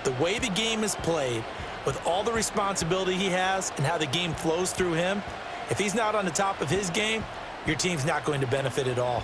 the way the game is played, with all the responsibility he has and how the game flows through him, if he's not on the top of his game, your team's not going to benefit at all.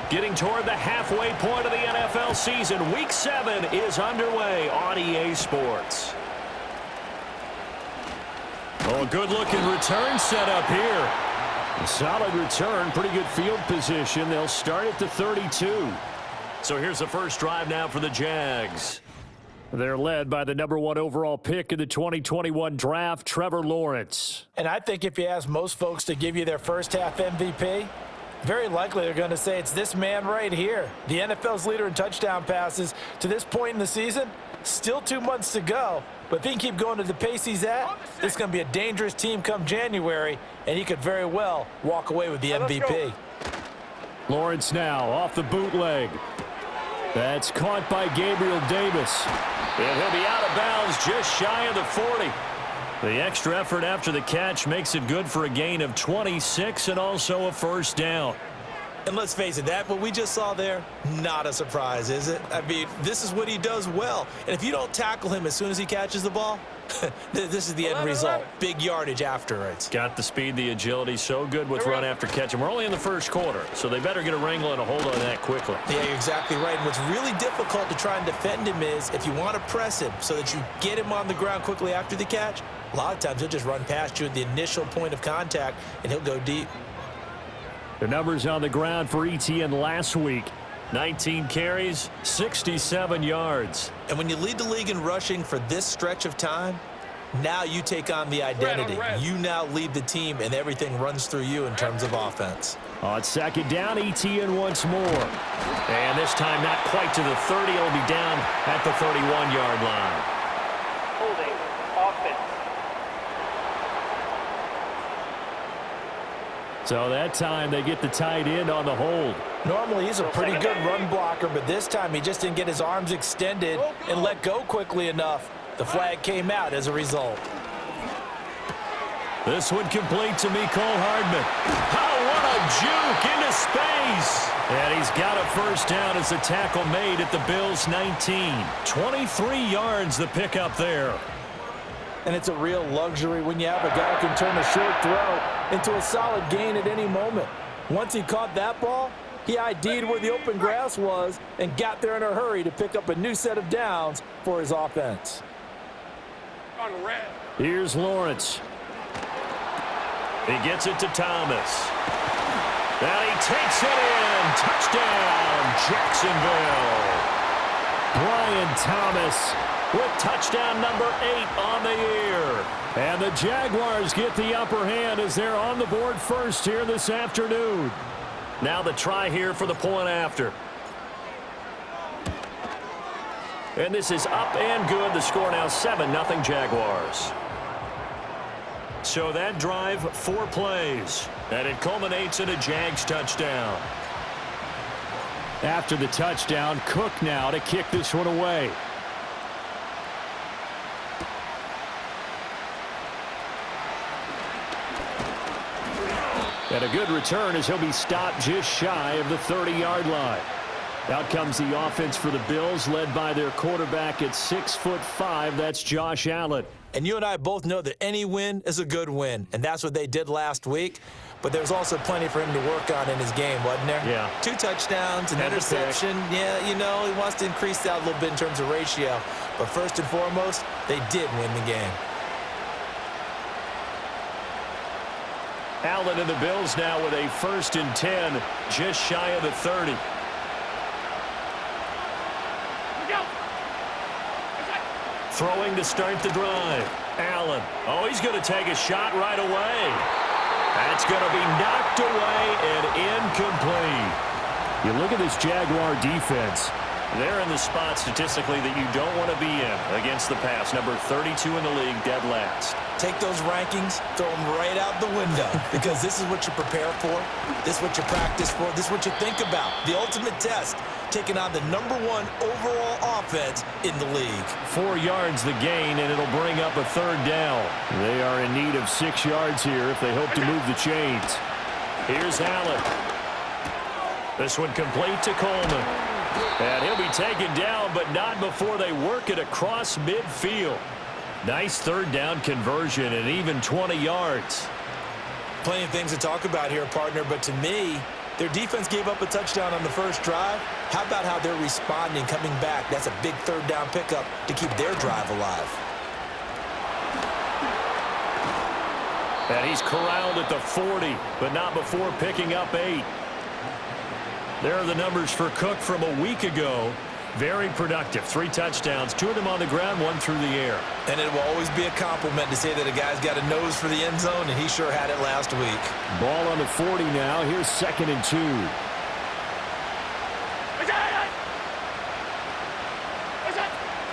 Getting toward the halfway point of the NFL season, Week 7 is underway on EA Sports. Oh, a good-looking return set up here. A solid return, pretty good field position. They'll start at the 32. So here's the first drive now for the Jags. They're led by the #1 overall pick in the 2021 draft, Trevor Lawrence. And I think if you ask most folks to give you their first half MVP, very likely they're going to say it's this man right here. The NFL's leader in touchdown passes to this point in the season. Still 2 months to go. But if he can keep going to the pace he's at, this is going to be a dangerous team come January, and he could very well walk away with the MVP. Lawrence now off the bootleg. That's caught by Gabriel Davis. And he'll be out of bounds just shy of the 40. The extra effort after the catch makes it good for a gain of 26 and also a first down. And let's face it, what we just saw there, not a surprise, is it? I mean, this is what he does well. And if you don't tackle him as soon as he catches the ball, this is the end result. Big yardage afterwards. Got the speed, the agility, so good with run after catch. And we're only in the first quarter, so they better get a wrangle and a hold on that quickly. Yeah, you're exactly right. And what's really difficult to try and defend him is if you want to press him so that you get him on the ground quickly after the catch, a lot of times he'll just run past you at the initial point of contact, and he'll go deep. The numbers on the ground for ETN last week. 19 carries, 67 yards. And when you lead the league in rushing for this stretch of time, now you take on the identity. You now lead the team, and everything runs through you in terms of offense. On second down, ETN once more. And this time not quite to the 30. It'll be down at the 31-yard line. Holding offense. So that time they get the tight end on the hold. Normally he's a pretty good run blocker, but this time he just didn't get his arms extended and let go quickly enough. The flag came out as a result. This one complete to Mecole Hardman. Oh, what a juke into space. And he's got a first down as the tackle made at the Bills' 19. 23 yards the pickup there. And it's a real luxury when you have a guy who can turn a short throw into a solid gain at any moment. Once he caught that ball, he ID'd where the open grass was and got there in a hurry to pick up a new set of downs for his offense. Here's Lawrence. He gets it to Thomas. And he takes it in. Touchdown, Jacksonville. Brian Thomas with touchdown number 8 on the year. And the Jaguars get the upper hand as they're on the board first here this afternoon. Now the try here for the point after. And this is up and good. The score now 7-0 Jaguars. So that drive, 4 plays. And it culminates in a Jags touchdown. After the touchdown, Cook now to kick this one away. And a good return as he'll be stopped just shy of the 30-yard line. Out comes the offense for the Bills, led by their quarterback at 6'5". That's Josh Allen. And you and I both know that any win is a good win, and that's what they did last week. But there's also plenty for him to work on in his game, wasn't there? Yeah. 2 touchdowns, an interception. Yeah, you know, he wants to increase that a little bit in terms of ratio. But first and foremost, they did win the game. Allen and the Bills now with a 1st and 10, just shy of the 30. Throwing to start the drive. Allen. Oh, he's going to take a shot right away. That's going to be knocked away and incomplete. You look at this Jaguar defense. They're in the spot statistically that you don't want to be in against the pass. Number 32 in the league, dead last. Take those rankings, throw them right out the window, because this is what you prepare for. This is what you practice for. This is what you think about. The ultimate test, taking on the #1 overall offense in the league. 4 yards the gain, and it'll bring up a 3rd down. They are in need of 6 yards here if they hope to move the chains. Here's Allen. This one complete to Coleman. And he'll be taken down, but not before they work it across midfield. Nice 3rd down conversion and even 20 yards. Plenty of things to talk about here, partner, but to me, their defense gave up a touchdown on the first drive. How about how they're responding, coming back? That's a big 3rd down pickup to keep their drive alive. And he's corralled at the 40, but not before picking up 8. There are the numbers for Cook from a week ago. Very productive. 3 touchdowns, 2 of them on the ground, 1 through the air. And it will always be a compliment to say that a guy's got a nose for the end zone, and he sure had it last week. Ball on the 40 now. Here's 2nd and 2.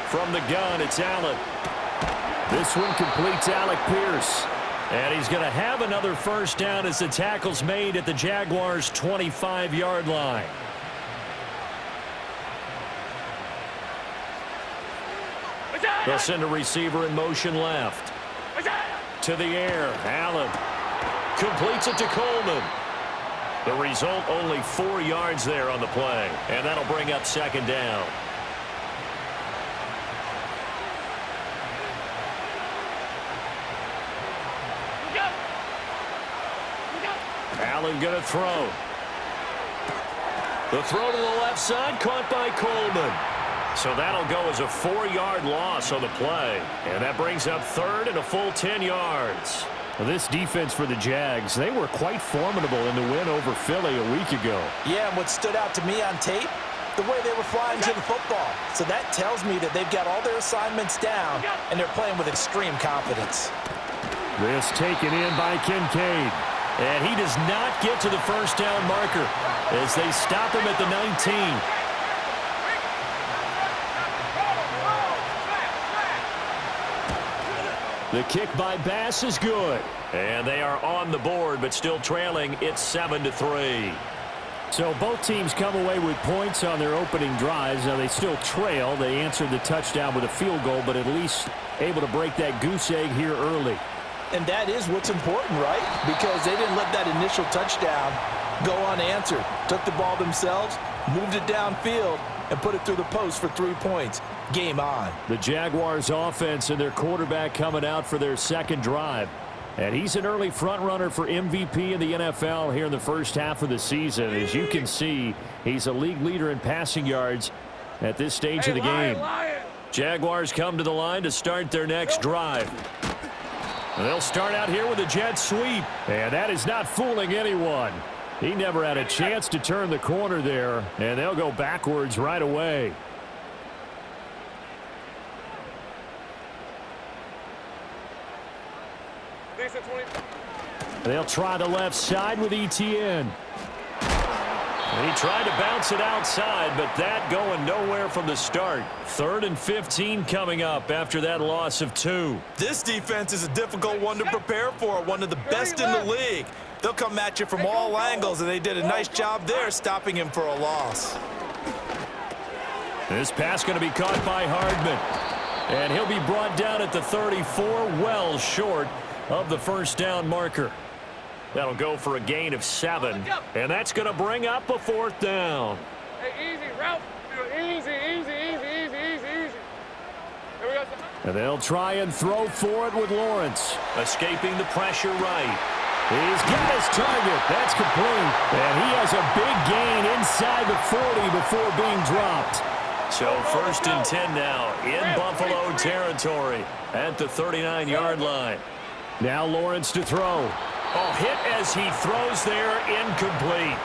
From the gun, it's Allen. This one completes Alec Pierce. And he's going to have another 1st down as the tackle's made at the Jaguars' 25-yard line. They'll send a receiver in motion left. To the air, Allen completes it to Coleman. The result, only 4 yards there on the play. And that'll bring up 2nd down. Allen going to throw. The throw to the left side, caught by Coleman. So that'll go as a 4-yard loss on the play. And that brings up 3rd and a full 10 yards. Well, this defense for the Jags, they were quite formidable in the win over Philly a week ago. Yeah, and what stood out to me on tape, the way they were flying to the football. So that tells me that they've got all their assignments down, and they're playing with extreme confidence. This taken in by Kincaid. And he does not get to the 1st down marker as they stop him at the 19. The kick by Bass is good. And they are on the board, but still trailing. It's 7-3. So both teams come away with points on their opening drives. Now they still trail. They answered the touchdown with a field goal, but at least able to break that goose egg here early. And that is what's important, right? Because they didn't let that initial touchdown go unanswered. Took the ball themselves, moved it downfield, and put it through the post for 3 points. Game on. The Jaguars offense and their quarterback coming out for their 2nd drive. And he's an early front runner for MVP in the NFL here in the first half of the season. As you can see, he's a league leader in passing yards at this stage of the game. Jaguars come to the line to start their next drive. And they'll start out here with a jet sweep. And that is not fooling anyone. He never had a chance to turn the corner there. And they'll go backwards right away. They'll try the left side with Etienne. And he tried to bounce it outside, but that going nowhere from the start. 3rd and 15 coming up after that loss of 2. This defense is a difficult one to prepare for, one of the best in the league. They'll come at you from all angles, and they did a nice job there stopping him for a loss. This pass going to be caught by Hardman. And he'll be brought down at the 34, well short of the 1st down marker. That'll go for a gain of 7, and that's going to bring up a 4th down. Hey, easy, And they'll try and throw for it with Lawrence. Escaping the pressure right. He's got his target. That's complete. And he has a big gain inside the 40 before being dropped. So 1st and 10 now in Buffalo territory at the 39-yard line. Now Lawrence to throw. Oh, hit as he throws there, incomplete.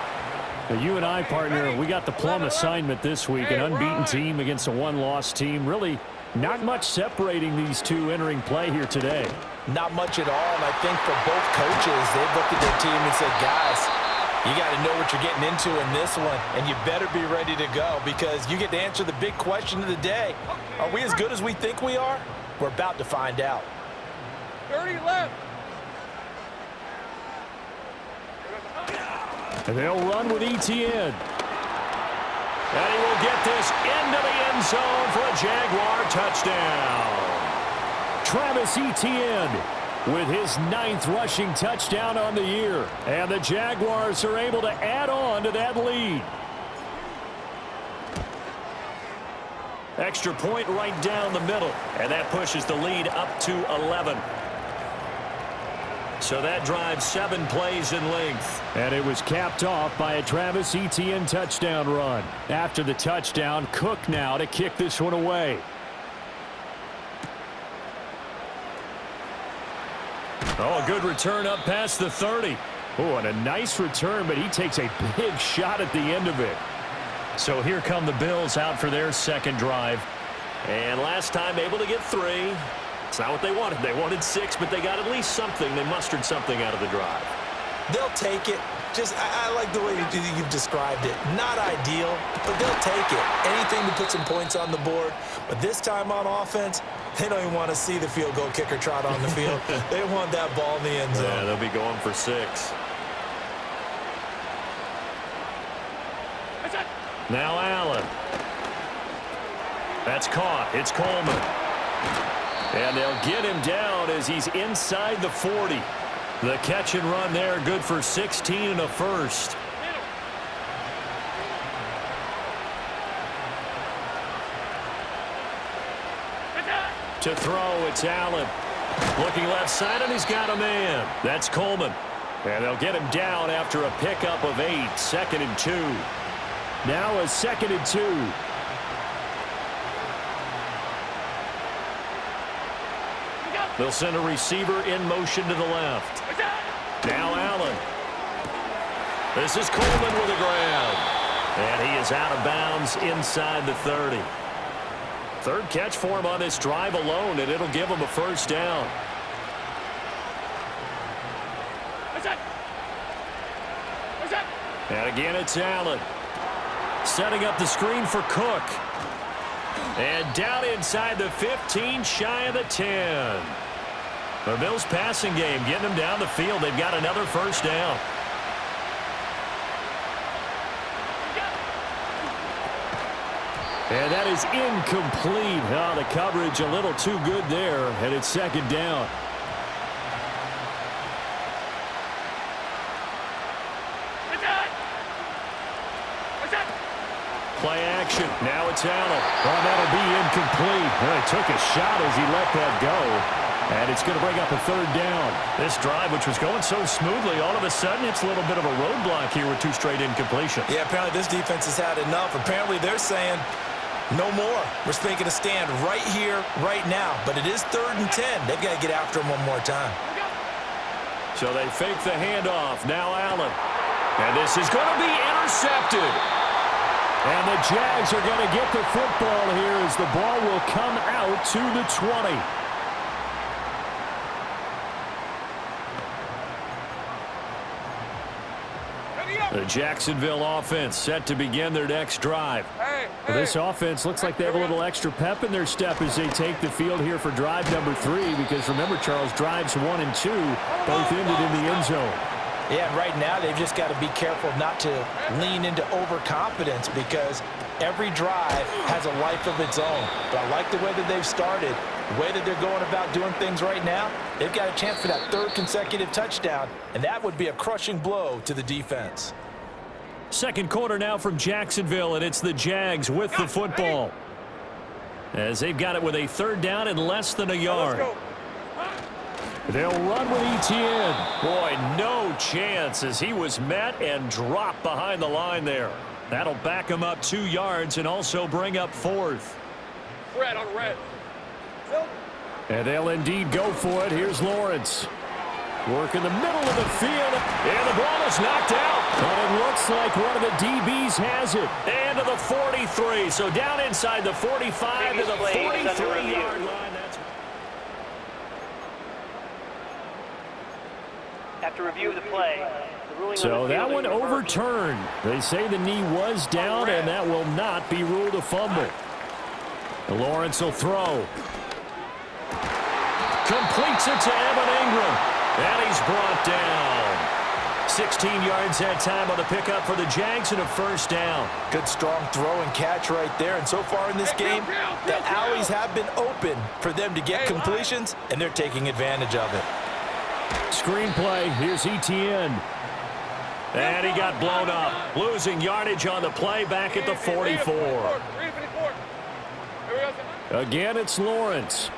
Now you and I, partner, we got the plum assignment this week. An unbeaten team against a one-loss team. Really not much separating these two entering play here today. Not much at all, and I think for both coaches, they've looked at their team and said, guys, you got to know what you're getting into in this one, and you better be ready to go because you get to answer the big question of the day. Are we as good as we think we are? We're about to find out. 30 left. And they'll run with Etienne. And he will get this into the end zone for a Jaguar touchdown. Travis Etienne with his 9th rushing touchdown on the year. And the Jaguars are able to add on to that lead. Extra point right down the middle. And that pushes the lead up to 11. So that drives 7 plays in length. And it was capped off by a Travis Etienne touchdown run. After the touchdown, Cook now to kick this one away. Oh, a good return up past the 30. Oh, and a nice return, but he takes a big shot at the end of it. So here come the Bills out for their second drive. And last time able to get 3. It's not what they wanted. They wanted 6, but they got at least something. They mustered something out of the drive. They'll take it. I like the way you've described it. Not ideal, but they'll take it. Anything to put some points on the board. But this time on offense, they don't even want to see the field goal kicker trot on the field. They want that ball in the end zone. Yeah, they'll be going for 6. Now Allen. That's caught. It's Coleman. And they'll get him down as he's inside the 40. The catch and run there, good for 16 and a first. To throw, it's Allen. Looking left side, and he's got a man. That's Coleman. And they'll get him down after a pickup of 8, 2nd and 2. Now a 2nd and 2. They'll send a receiver in motion to the left. Now Allen. This is Coleman with a grab. And he is out of bounds inside the 30. 3rd catch for him on this drive alone, and it'll give him a first down. And again, it's Allen. Setting up the screen for Cook. And down inside the 15, shy of the 10. The Bills passing game, getting them down the field. They've got another first down. And that is incomplete. Oh, the coverage a little too good there, and it's 2nd down. Play action. Now it's Allen. Oh, that'll be incomplete. Well, he took a shot as he let that go. And it's going to bring up a 3rd down. This drive, which was going so smoothly, all of a sudden it's a little bit of a roadblock here with 2 straight incompletions. Yeah, apparently this defense has had enough. Apparently they're saying no more. We're making a stand right here, right now. But it is 3rd and 10. They've got to get after him one more time. So they fake the handoff. Now Allen. And this is going to be intercepted. And the Jags are going to get the football here as the ball will come out to the 20. The Jacksonville offense set to begin their next drive. Well, this offense looks like they have a little extra pep in their step as they take the field here for drive number 3, because remember, Charles, drives 1 and 2 both ended in the end zone. Yeah, and right now they've just got to be careful not to lean into overconfidence because every drive has a life of its own. But I like the way that they've started, the way that they're going about doing things right now. They've got a chance for that 3rd consecutive touchdown, and that would be a crushing blow to the defense. 2nd quarter now from Jacksonville, and it's the Jags with the football. as they've got it with a third down and less than a yard. Let's go. They'll run with Etienne. Boy, no chance as he was met and dropped behind the line there. That'll back him up 2 yards and also bring up 4th. Red on red. And they'll indeed go for it. Here's Lawrence. Work in the middle of the field. And the ball is knocked out. But it looks like one of the DBs has it. And to the 43. So down inside the 45 to the 43-yard line. After review of the play, the ruling So on the that field one is reversed. overturned. They say the knee was down, and that will not be ruled a fumble. Lawrence will throw. Completes it to Evan Ingram. And he's brought down. 16 yards that time on the pickup for the Jags and a first down. Good strong throw and catch right there. And so far in this game, the alleys have been open for them to get completions, and they're taking advantage of it. Screenplay. Here's Etienne. And he got blown up. Losing yardage on the play back at the 44. Again, it's Lawrence.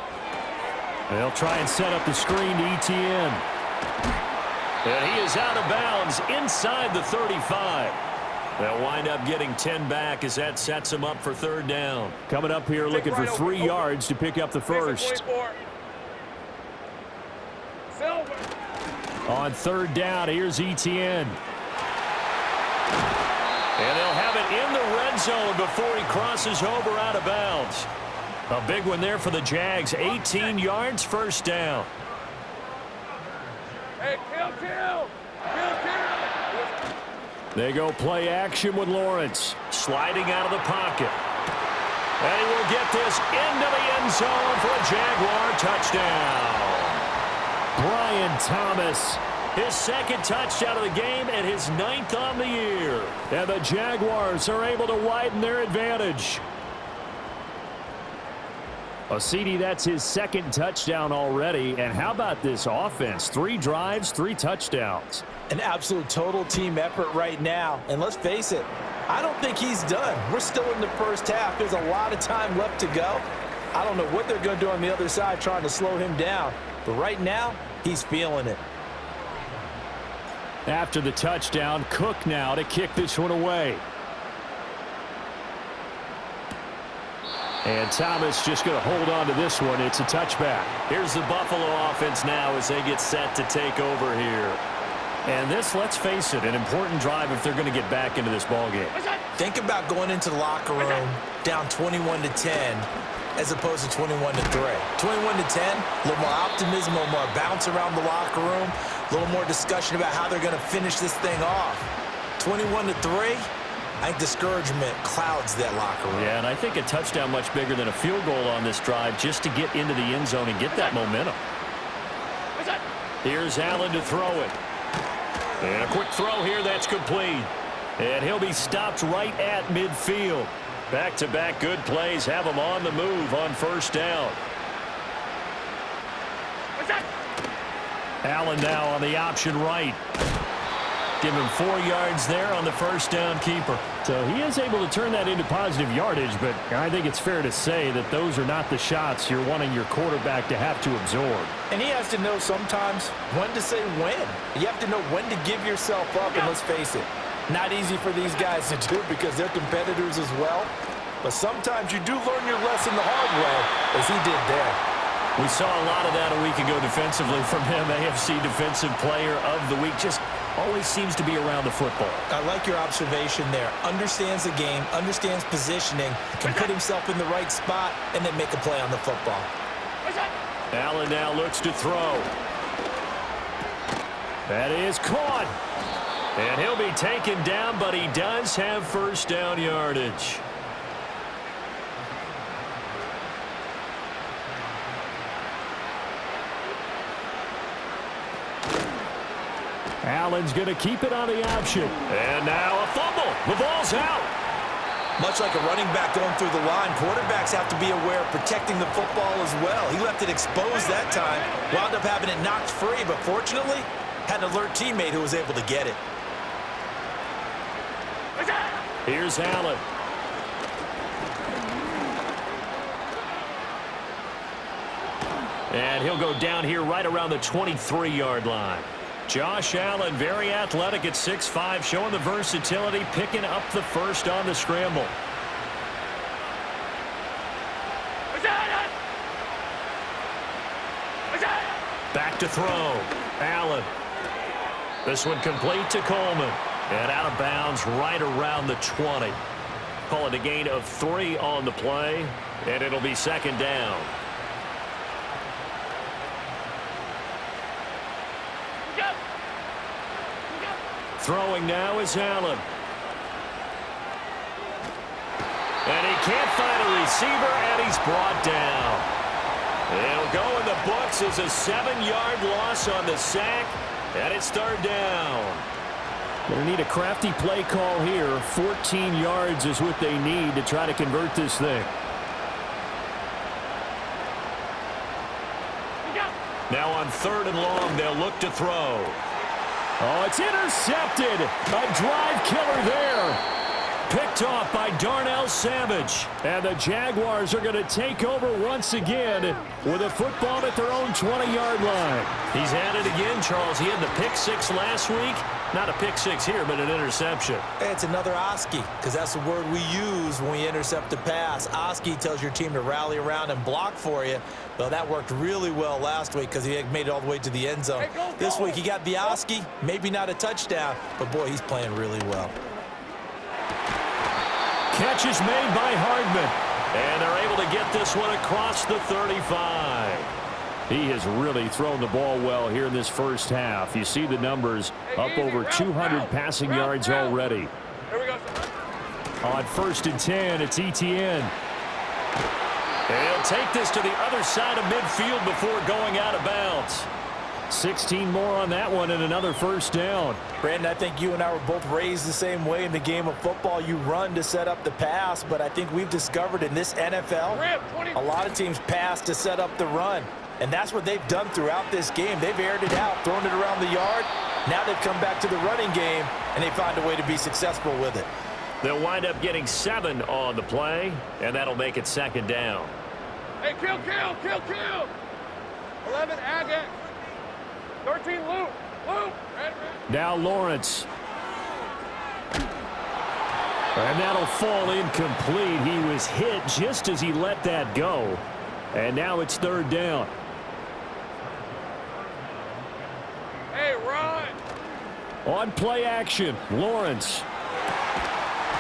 They'll try and set up the screen to Etienne. And he is out of bounds inside the 35. They'll wind up getting 10 back as that sets him up for third down. Coming up here looking for 3 yards to pick up the first. On third down, here's Etienne. And they'll have it in the red zone before he crosses over out of bounds. A big one there for the Jags. 18 yards, first down. Hey, kill. They go play action with Lawrence. Sliding out of the pocket. And he will get this into the end zone for a Jaguar touchdown. Brian Thomas, his second touchdown of the game and his 9th on the year. And the Jaguars are able to widen their advantage. CD, that's his second touchdown already. And how about this offense? 3 drives, 3 touchdowns. An absolute total team effort right now. And let's face it, I don't think he's done. We're still in the first half. There's a lot of time left to go. I don't know what they're going to do on the other side trying to slow him down. But right now, he's feeling it. After the touchdown, Cook now to kick this one away. And Thomas just going to hold on to this one. It's a touchback. Here's the Buffalo offense now as they get set to take over here. And this, let's face it, an important drive if they're going to get back into this ballgame. Think about going into the locker room down 21-10 as opposed to 21-3. 21-10, a little more optimism, a little more bounce around the locker room, a little more discussion about how they're going to finish this thing off. 21-3, I think discouragement clouds that locker room. Yeah, and I think a touchdown much bigger than a field goal on this drive just to get into the end zone and get that momentum. Here's Allen to throw it. And a quick throw here that's complete. And he'll be stopped right at midfield. Back-to-back good plays have him on the move on first down. Allen now on the option right. Give him 4 yards there on the first down keeper. So he is able to turn that into positive yardage, but I think it's fair to say that those are not the shots you're wanting your quarterback to have to absorb. And he has to know sometimes when to say when. You have to know when to give yourself up, and let's face it, not easy for these guys to do because they're competitors as well. But sometimes you do learn your lesson the hard way, as he did there. We saw a lot of that a week ago defensively from him. AFC Defensive Player of the Week. Just always seems to be around the football. I like your observation there. Understands the game, understands positioning, can put himself in the right spot, and then make a play on the football. Allen now looks to throw. That is caught. And he'll be taken down, but he does have first down yardage. Allen's going to keep it on the option. And now a fumble. The ball's out. Much like a running back going through the line, quarterbacks have to be aware of protecting the football as well. He left it exposed that time, wound up having it knocked free, but fortunately, had an alert teammate who was able to get it. Here's Allen. And he'll go down here right around the 23-yard line. Josh Allen, very athletic at 6'5", showing the versatility, picking up the first on the scramble. Back to throw. Allen. This one complete to Coleman. And out of bounds right around the 20. Call it a gain of 3 on the play, and it'll be second down. Throwing now is Allen. And he can't find a receiver, and he's brought down. It'll go in the books as a 7-yard loss on the sack, and it's third down. Going to need a crafty play call here. 14 yards is what they need to try to convert this thing. Now on 3rd and long, they'll look to throw. Oh, it's intercepted. A drive killer there. Picked off by Darnell Savage. And the Jaguars are going to take over once again with a football at their own 20-yard line. He's at it again, Charles. He had the pick 6 last week. Not a pick 6 here, but an interception. It's another Oski, because that's the word we use when we intercept a pass. Oski tells your team to rally around and block for you. Well, that worked really well last week because he had made it all the way to the end zone. This week he got the Oski, maybe not a touchdown, but boy, he's playing really well. Catch is made by Hardman. And they're able to get this one across the 35. He has really thrown the ball well here in this first half. You see the numbers, up over 200 passing yards already. Here we go. On 1st and 10, it's Etienne. He'll take this to the other side of midfield before going out of bounds. 16 more on that one and another first down. Brandon, I think you and I were both raised the same way in the game of football. You run to set up the pass, but I think we've discovered in this NFL, a lot of teams pass to set up the run. And that's what they've done throughout this game. They've aired it out, thrown it around the yard. Now they've come back to the running game, and they find a way to be successful with it. They'll wind up getting 7 on the play, and that'll make it second down. Hey, kill. 11, Agate. 13, Luke. Now Lawrence. And that'll fall incomplete. He was hit just as he let that go. And now it's third down. Hey, run. On play action, Lawrence.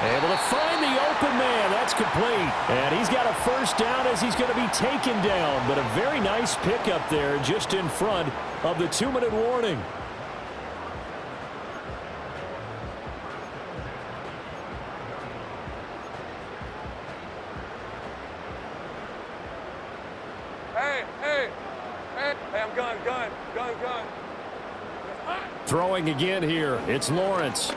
Able to find the open man. That's complete. And he's got a first down as he's going to be taken down. But a very nice pickup there just in front of the 2-minute warning. Hey, I'm gun. Throwing again here. It's Lawrence.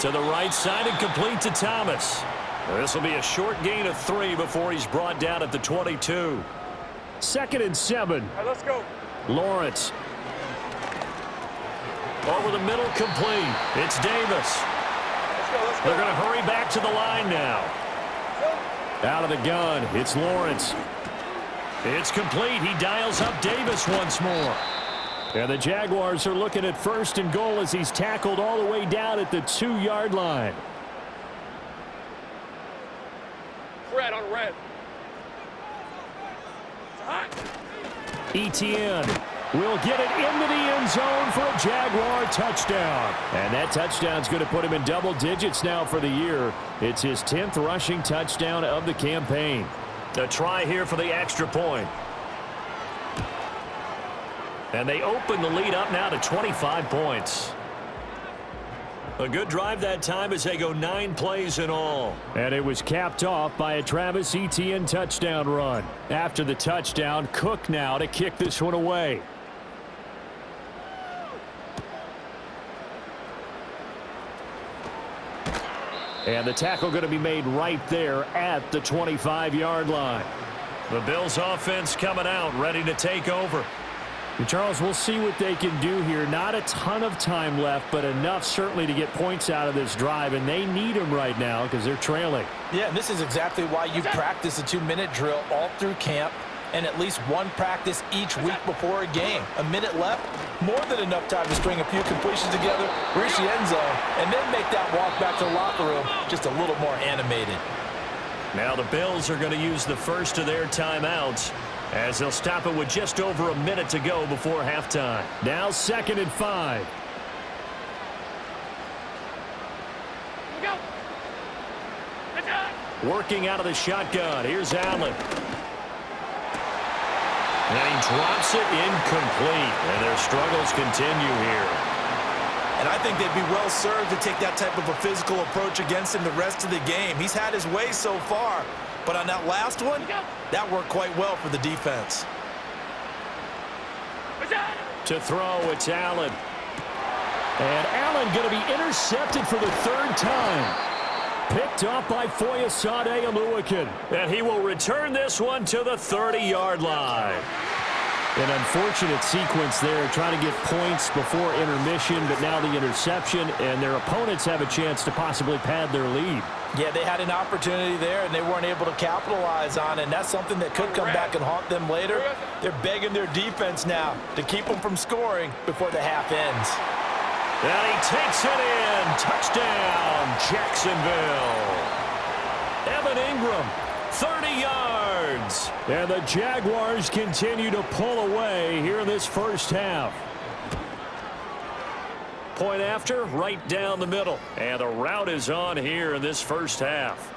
To the right side and complete to Thomas. This will be a short gain of 3 before he's brought down at the 22. 2nd and 7. All right, let's go. Lawrence. Over the middle, complete. It's Davis. Let's go. They're going to hurry back to the line now. Out of the gun, it's Lawrence. It's complete. He dials up Davis once more. And the Jaguars are looking at 1st and goal as he's tackled all the way down at the 2-yard line. Fred on red. Etienne will get it into the end zone for a Jaguar touchdown. And that touchdown's going to put him in double digits now for the year. It's his 10th rushing touchdown of the campaign. A try here for the extra point. And they open the lead up now to 25 points. A good drive that time as they go 9 plays in all. And it was capped off by a Travis Etienne touchdown run. After the touchdown, Cook now to kick this one away. And the tackle going to be made right there at the 25-yard line. The Bills offense coming out, ready to take over. Charles, we'll see what they can do here. Not a ton of time left, but enough certainly to get points out of this drive, and they need them right now because they're trailing. Yeah, and this is exactly why you practice a 2-minute drill all through camp. and at least one practice each week before a game. A minute left, more than enough time to string a few completions together, reach the end zone, and then make that walk back to the locker room just a little more animated. Now the Bills are going to use the first of their timeouts as they'll stop it with just over a minute to go before halftime. Now 2nd and 5. Working out of the shotgun. Here's Allen. And he drops it incomplete. And their struggles continue here. And I think they'd be well served to take that type of a physical approach against him the rest of the game. He's had his way so far, but on that last one, that worked quite well for the defense. To throw, it's Allen. And Allen going to be intercepted for the 3rd time. Picked off by Foyesade Oluwakin. And he will return this one to the 30-yard line. An unfortunate sequence there, trying to get points before intermission, but now the interception, and their opponents have a chance to possibly pad their lead. Yeah, they had an opportunity there, and they weren't able to capitalize on it, and that's something that could come back and haunt them later. They're begging their defense now to keep them from scoring before the half ends. And he takes it in. Touchdown, Jacksonville. Evan Ingram, 30 yards. And the Jaguars continue to pull away here in this first half. Point after, right down the middle. And the route is on here in this first half.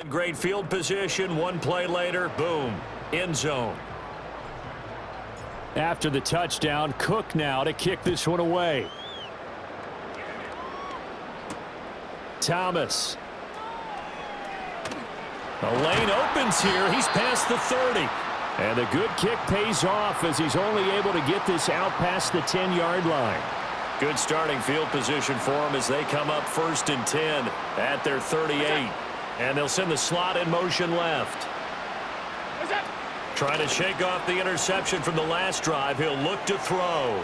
In great field position, one play later, boom, end zone. After the touchdown, Cook now to kick this one away. Thomas. The lane opens here. He's past the 30. And the good kick pays off as he's only able to get this out past the 10-yard line. Good starting field position for him as they come up 1st and 10 at their 38. And they'll send the slot in motion left. Trying to shake off the interception from the last drive. He'll look to throw.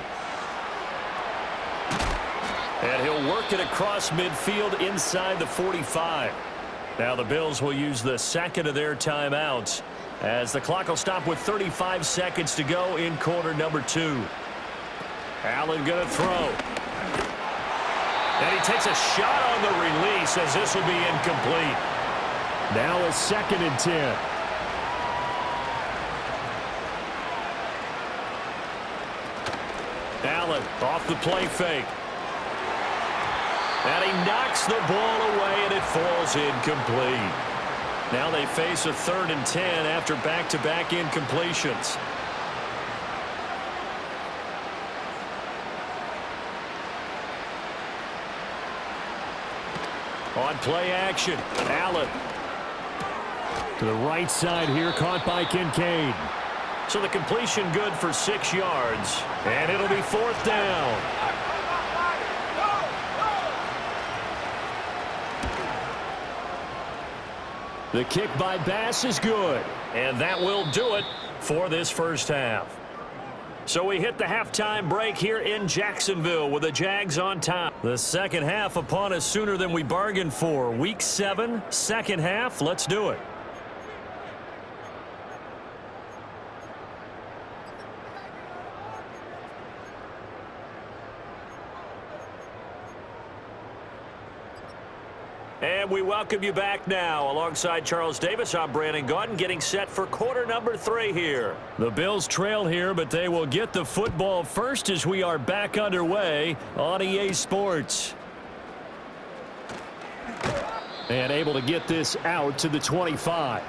And he'll work it across midfield inside the 45. Now the Bills will use the 2nd of their timeouts as the clock will stop with 35 seconds to go in quarter number 2. Allen going to throw. And he takes a shot on the release as this will be incomplete. Now a 2nd and 10. Allen off the play fake. And he knocks the ball away and it falls incomplete. Now they face a 3rd and 10 after back-to-back incompletions. On play action, Allen. To the right side here, caught by Kincaid. So the completion good for 6 yards. And it'll be 4th down. The kick by Bass is good. And that will do it for this first half. So we hit the halftime break here in Jacksonville with the Jags on top. The second half upon us sooner than we bargained for. Week 7, second half. Let's do it. And we welcome you back now. Alongside Charles Davis, I'm Brandon Gaudin, getting set for quarter number 3 here. The Bills trail here, but they will get the football first as we are back underway on EA Sports. And able to get this out to the 25.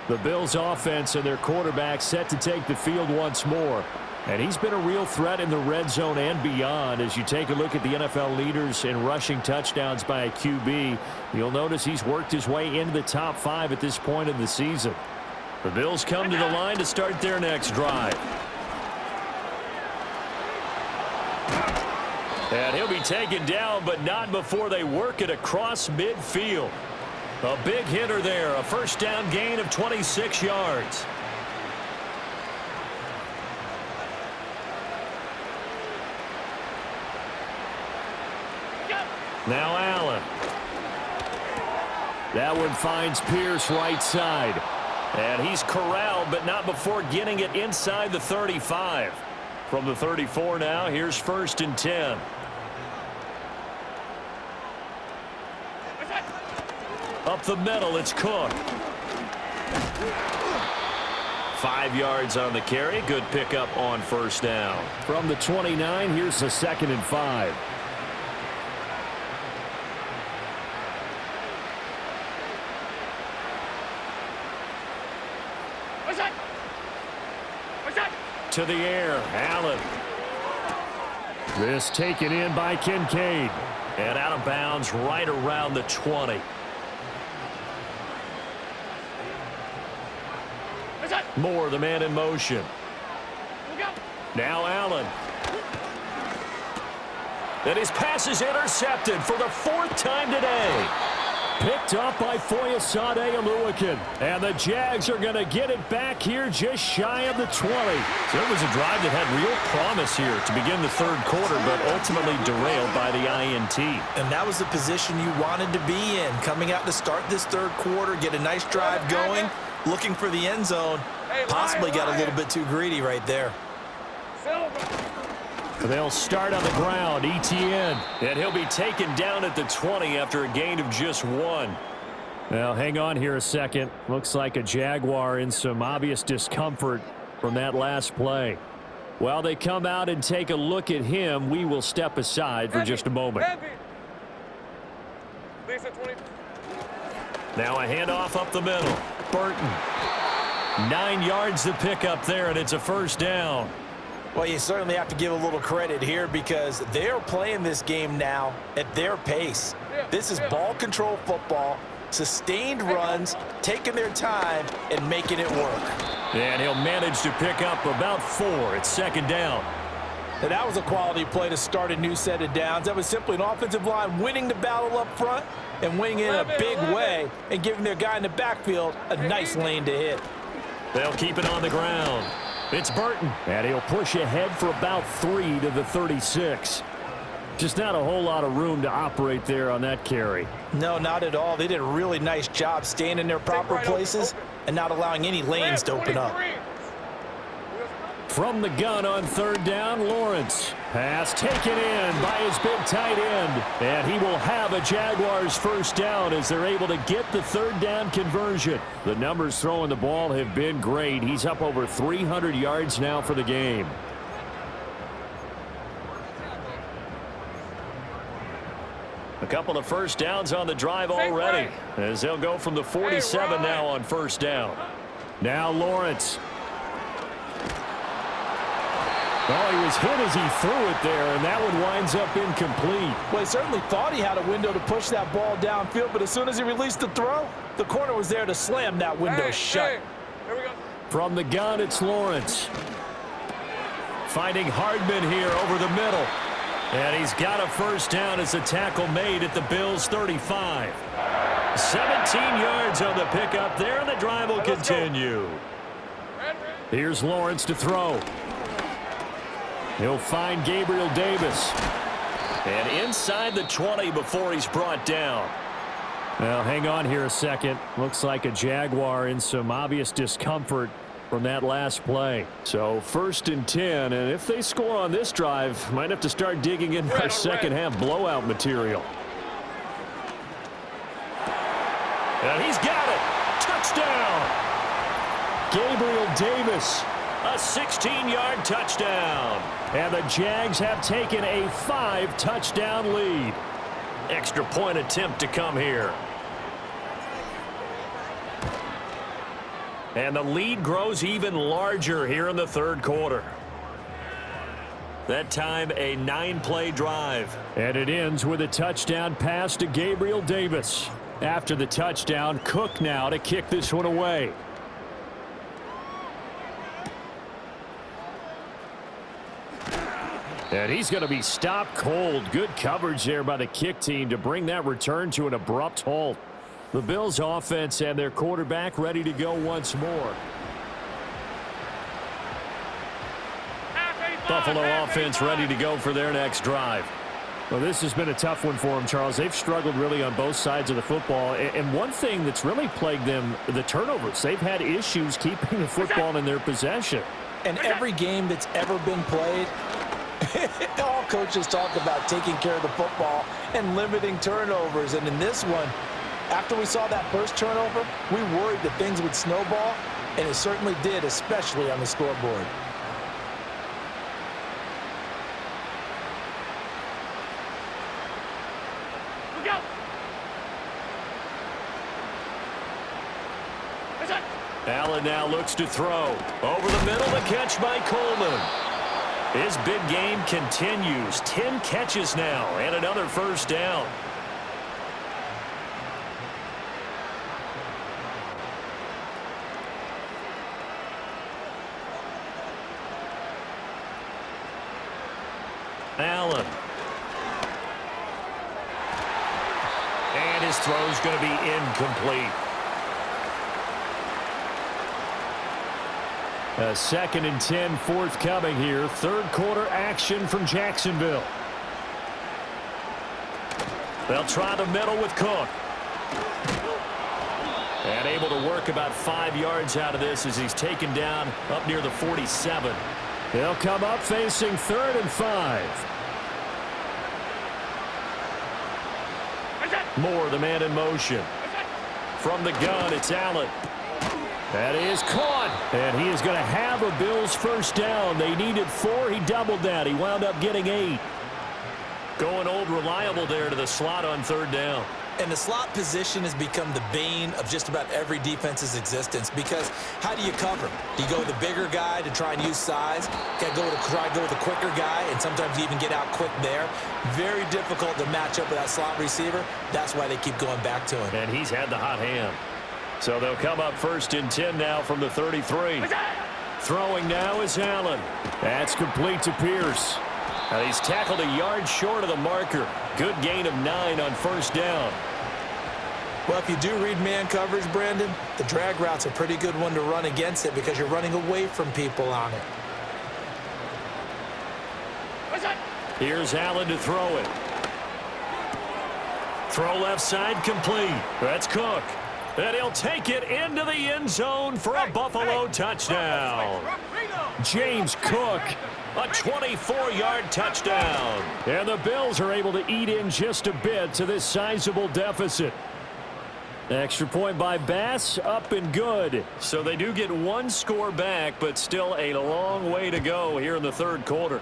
The Bills offense and their quarterback set to take the field once more. And he's been a real threat in the red zone and beyond. As you take a look at the NFL leaders in rushing touchdowns by a QB, you'll notice he's worked his way into the top 5 at this point in the season. The Bills come to the line to start their next drive. And he'll be taken down, but not before they work it across midfield. A big hitter there, a first down gain of 26 yards. Now Allen. That one finds Pierce right side. And he's corralled, but not before getting it inside the 35. From the 34 now, here's 1st and 10. Up the middle, it's Cook. 5 yards on the carry. Good pickup on 1st down. From the 29, here's a 2nd and 5. To the air, Allen. This taken in by Kincaid. And out of bounds right around the 20. Moore, the man in motion. Now Allen. And his pass is intercepted for the 4th time today. Picked up by Foyesade Oluwakin. And the Jags are going to get it back here just shy of the 20. So it was a drive that had real promise here to begin the 3rd quarter, but ultimately derailed by the INT. And that was the position you wanted to be in. Coming out to start this 3rd quarter, get a nice drive going, looking for the end zone. Possibly got a little bit too greedy right there. They'll start on the ground, Etienne. And he'll be taken down at the 20 after a gain of just 1. Now, hang on here a second. Looks like a Jaguar in some obvious discomfort from that last play. While they come out and take a look at him, we will step aside for just a moment. Now a handoff up the middle. Burton. 9 yards to pick up there, and it's a 1st down. Well, you certainly have to give a little credit here because they're playing this game now at their pace. This is ball control football, sustained runs, taking their time, and making it work. And he'll manage to pick up about 4. It's 2nd down. And that was a quality play to start a new set of downs. That was simply an offensive line winning the battle up front and winning in a big way and giving their guy in the backfield a nice lane to hit. They'll keep it on the ground. It's Burton, and he'll push ahead for about 3 to the 36. Just not a whole lot of room to operate there on that carry. No, not at all. They did a really nice job staying in their proper places and not allowing any lanes to open up. From the gun on 3rd down, Lawrence. Pass taken in by his big tight end. And he will have a Jaguars 1st down as they're able to get the 3rd down conversion. The numbers throwing the ball have been great. He's up over 300 yards now for the game. A couple of 1st downs on the drive already as they'll go from the 47 now on 1st down. Now Lawrence. Oh, he was hit as he threw it there, and that one winds up incomplete. Well, he certainly thought he had a window to push that ball downfield, but as soon as he released the throw, the corner was there to slam that window shut. Here we go. From the gun, it's Lawrence. Finding Hardman here over the middle. And he's got a 1st down as the tackle made at the Bills' 35. 17 yards on the pickup there, and the drive will continue. Here's Lawrence to throw. He'll find Gabriel Davis. And inside the 20 before he's brought down. Well, hang on here a second. Looks like a Jaguar in some obvious discomfort from that last play. So 1st and 10, and if they score on this drive, might have to start digging in their 2nd half blowout material. And he's got it. Touchdown. Gabriel Davis. A 16-yard touchdown. And the Jags have taken a 5-touchdown lead. Extra point attempt to come here. And the lead grows even larger here in the 3rd quarter. That time a 9-play drive. And it ends with a touchdown pass to Gabriel Davis. After the touchdown, Cook now to kick this one away. And he's going to be stopped cold. Good coverage there by the kick team to bring that return to an abrupt halt. The Bills offense and their quarterback ready to go once more. Buffalo offense ready to go for their next drive. Well, this has been a tough one for them, Charles. They've struggled really on both sides of the football. And one thing that's really plagued them, the turnovers. They've had issues keeping the football in their possession. And every game that's ever been played, all coaches talk about taking care of the football and limiting turnovers. And in this one, after we saw that first turnover, we worried that things would snowball, and it certainly did, especially on the scoreboard. Allen now looks to throw. Over the middle, the catch by Coleman. His big game continues. 10 catches now and another first down. Allen. And his throw's going to be incomplete. A 2nd and 10 forthcoming here. Third quarter action from Jacksonville. They'll try the middle with Cook. And able to work about 5 yards out of this as he's taken down up near the 47. They'll come up facing 3rd and 5. Moore, the man in motion. From the gun, it's Allen. That is caught, and he is going to have a Bills first down. They needed 4. He doubled that. He wound up getting 8. Going old reliable there to the slot on 3rd down. And the slot position has become the bane of just about every defense's existence, because how do you cover? Do you go with the bigger guy to try and use size? Try to go with the quicker guy, and sometimes you even get out quick there. Very difficult to match up with that slot receiver. That's why they keep going back to him. And he's had the hot hand. So they'll come up 1st and 10 now from the 33. Throwing now is Allen. That's complete to Pierce. And he's tackled a yard short of the marker. Good gain of 9 on 1st down. Well, if you do read man coverage, Brandon, the drag route's a pretty good one to run against it because you're running away from people on it. Here's Allen to throw it. Throw left side complete. That's Cook. And he'll take it into the end zone for a Buffalo touchdown. James Cook, a 24-yard touchdown. And the Bills are able to eat in just a bit to this sizable deficit. Extra point by Bass, up and good. So they do get 1 score back, but still a long way to go here in the 3rd quarter.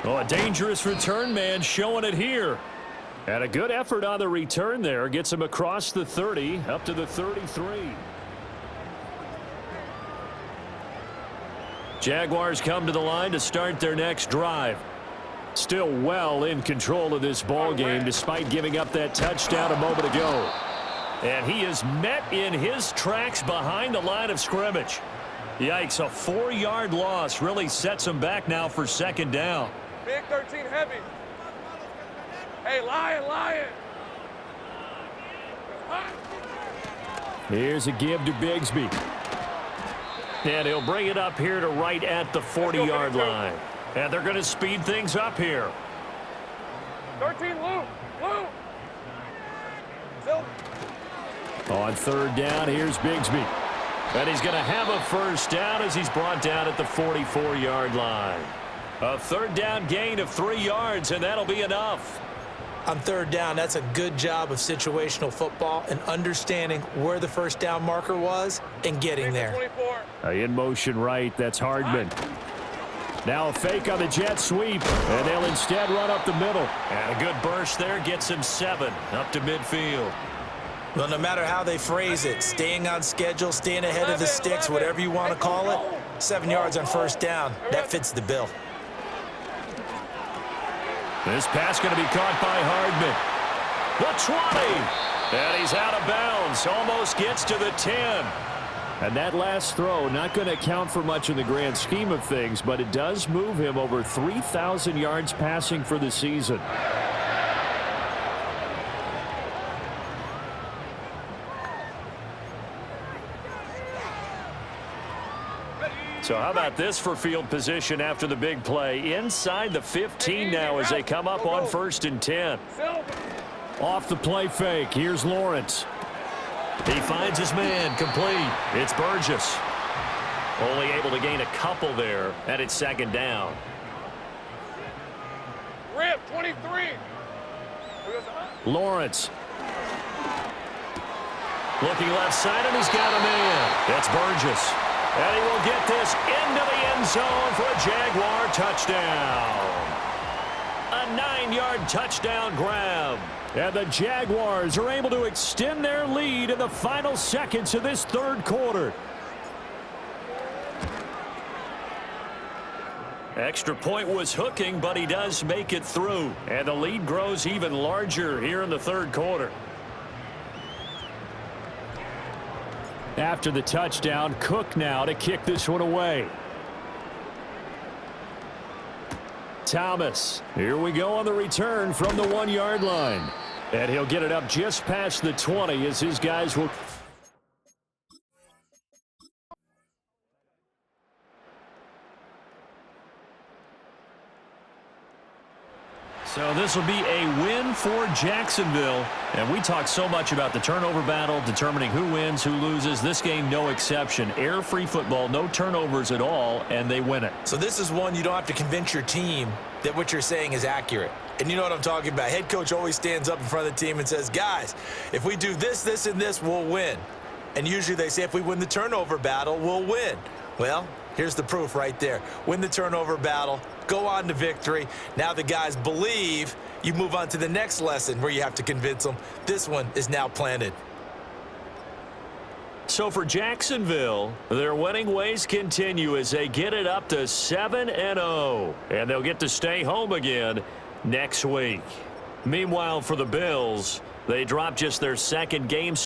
Oh, a dangerous return man showing it here. And a good effort on the return there. Gets him across the 30, up to the 33. Jaguars come to the line to start their next drive. Still well in control of this ball game despite giving up that touchdown a moment ago. And he is met in his tracks behind the line of scrimmage. Yikes, a 4-yard loss really sets him back now for 2nd down. Big 13 heavy. Hey, Lion. Here's a give to Bigsby. And he'll bring it up here to right at the 40-yard line. And they're going to speed things up here. 13 Luke. Still. On 3rd down, here's Bigsby. And he's going to have a first down as he's brought down at the 44-yard line. A 3rd down gain of 3 yards, and that'll be enough. On 3rd down, that's a good job of situational football and understanding where the first down marker was and getting there. In motion right, that's Hardman. Now a fake on the jet sweep, and they'll instead run up the middle. And a good burst there gets him 7 up to midfield. Well, no matter how they phrase it, staying on schedule, staying ahead of the sticks, whatever you want to call it, 7 yards on first down, that fits the bill. This pass going to be caught by Hardman. The 20. And he's out of bounds. Almost gets to the 10. And that last throw not going to count for much in the grand scheme of things, but it does move him over 3,000 yards passing for the season. So how about this for field position after the big play? Inside the 15 now as they come up on 1st and 10. Silver. Off the play fake. Here's Lawrence. He finds his man complete. It's Burgess. Only able to gain a couple there, and it's 2nd down. Rip, 23. Lawrence. Looking left side, and he's got a man. It's Burgess. And he will get this into the end zone for a Jaguar touchdown. A 9-yard touchdown grab. And the Jaguars are able to extend their lead in the final seconds of this 3rd quarter. Extra point was hooking, but he does make it through. And the lead grows even larger here in the 3rd quarter. After the touchdown, Cook now to kick this one away. Thomas. Here we go on the return from the 1-yard line. And he'll get it up just past the 20 as his guys will... So this will be a win for Jacksonville. And we talk so much about the turnover battle, determining who wins, who loses. This game, no exception. Air-free football, no turnovers at all, and they win it. So this is one you don't have to convince your team that what you're saying is accurate. And you know what I'm talking about. Head coach always stands up in front of the team and says, guys, if we do this, this, and this, we'll win. And usually they say if we win the turnover battle, we'll win. Well, here's the proof right there. Win the turnover battle, go on to victory. Now the guys believe. You move on to the next lesson where you have to convince them. This one is now planted. So for Jacksonville, their winning ways continue as they get it up to 7-0. And they'll get to stay home again next week. Meanwhile, for the Bills, they drop just their 2nd game